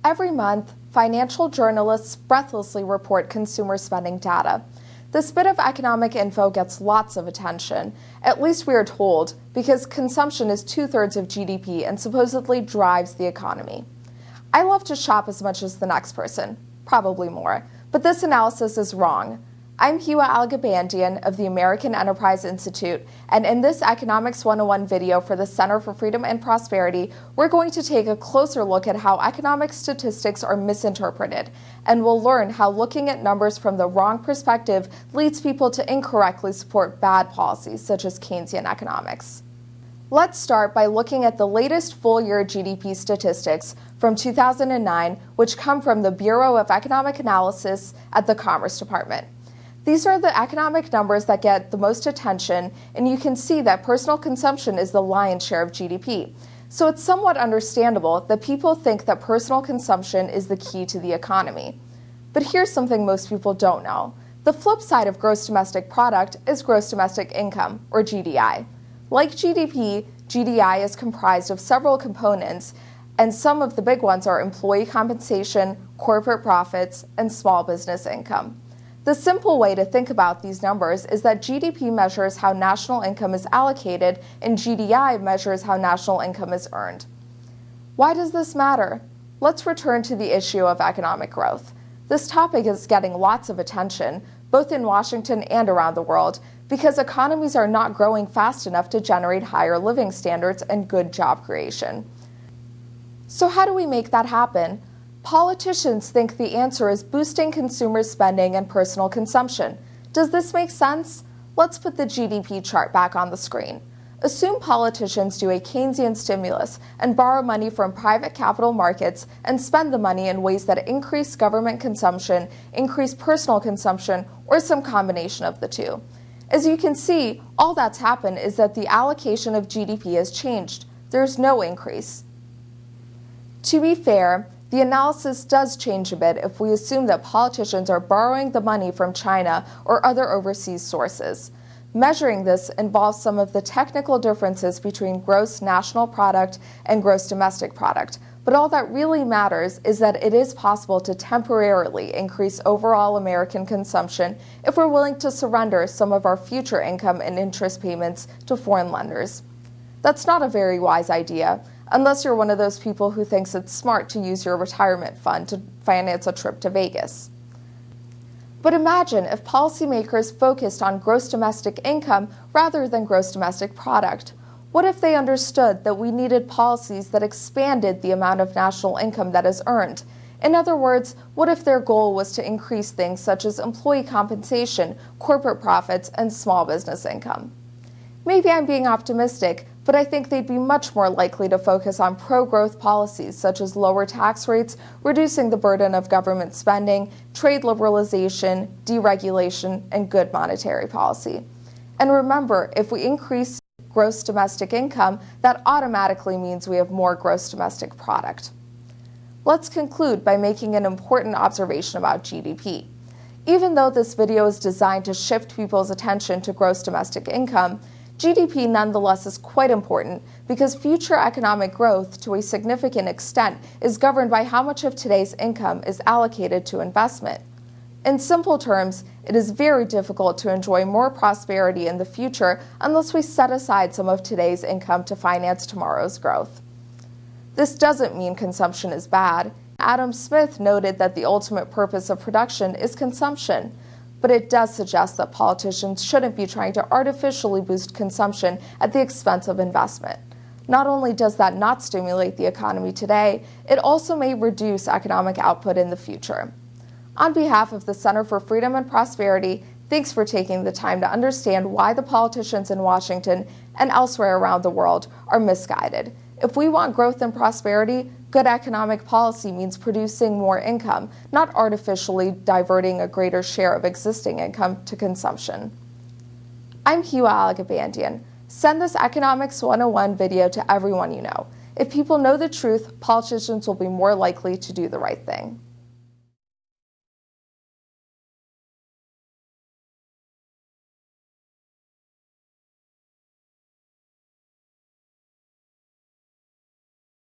Every month, financial journalists breathlessly report consumer spending data. This bit of economic info gets lots of attention, at least we are told, because consumption is 2/3 of GDP and supposedly drives the economy. I love to shop as much as the next person, probably more, but this analysis is wrong. I'm Hiwa Algabandian of the American Enterprise Institute, and in this Economics 101 video for the Center for Freedom and Prosperity, we're going to take a closer look at how economic statistics are misinterpreted, and we'll learn how looking at numbers from the wrong perspective leads people to incorrectly support bad policies such as Keynesian economics. Let's start by looking at the latest full-year GDP statistics from 2009, which come from the Bureau of Economic Analysis at the Commerce Department. These are the economic numbers that get the most attention, and you can see that personal consumption is the lion's share of GDP. So it's somewhat understandable that people think that personal consumption is the key to the economy. But here's something most people don't know. The flip side of gross domestic product is gross domestic income, or GDI. Like GDP, GDI is comprised of several components, and some of the big ones are employee compensation, corporate profits, and small business income. The simple way to think about these numbers is that GDP measures how national income is allocated and GDI measures how national income is earned. Why does this matter? Let's return to the issue of economic growth. This topic is getting lots of attention, both in Washington and around the world, because economies are not growing fast enough to generate higher living standards and good job creation. So how do we make that happen? Politicians think the answer is boosting consumer spending and personal consumption. Does this make sense? Let's put the GDP chart back on the screen. Assume politicians do a Keynesian stimulus and borrow money from private capital markets and spend the money in ways that increase government consumption, increase personal consumption, or some combination of the two. As you can see, all that's happened is that the allocation of GDP has changed. There's no increase. To be fair, the analysis does change a bit if we assume that politicians are borrowing the money from China or other overseas sources. Measuring this involves some of the technical differences between gross national product and gross domestic product, but all that really matters is that it is possible to temporarily increase overall American consumption if we're willing to surrender some of our future income and interest payments to foreign lenders. That's not a very wise idea, unless you're one of those people who thinks it's smart to use your retirement fund to finance a trip to Vegas. But imagine if policymakers focused on gross domestic income rather than gross domestic product. What if they understood that we needed policies that expanded the amount of national income that is earned? In other words, what if their goal was to increase things such as employee compensation, corporate profits, and small business income? Maybe I'm being optimistic, but I think they'd be much more likely to focus on pro-growth policies such as lower tax rates, reducing the burden of government spending, trade liberalization, deregulation, and good monetary policy. And remember, if we increase gross domestic income, that automatically means we have more gross domestic product. Let's conclude by making an important observation about GDP. Even though this video is designed to shift people's attention to gross domestic income, GDP nonetheless is quite important because future economic growth to a significant extent is governed by how much of today's income is allocated to investment. In simple terms, it is very difficult to enjoy more prosperity in the future unless we set aside some of today's income to finance tomorrow's growth. This doesn't mean consumption is bad. Adam Smith noted that the ultimate purpose of production is consumption. But it does suggest that politicians shouldn't be trying to artificially boost consumption at the expense of investment. Not only does that not stimulate the economy today, it also may reduce economic output in the future. On behalf of the Center for Freedom and Prosperity, thanks for taking the time to understand why the politicians in Washington and elsewhere around the world are misguided. If we want growth and prosperity, good economic policy means producing more income, not artificially diverting a greater share of existing income to consumption. I'm Hiwa Algabandian. Send this Economics 101 video to everyone you know. If people know the truth, politicians will be more likely to do the right thing.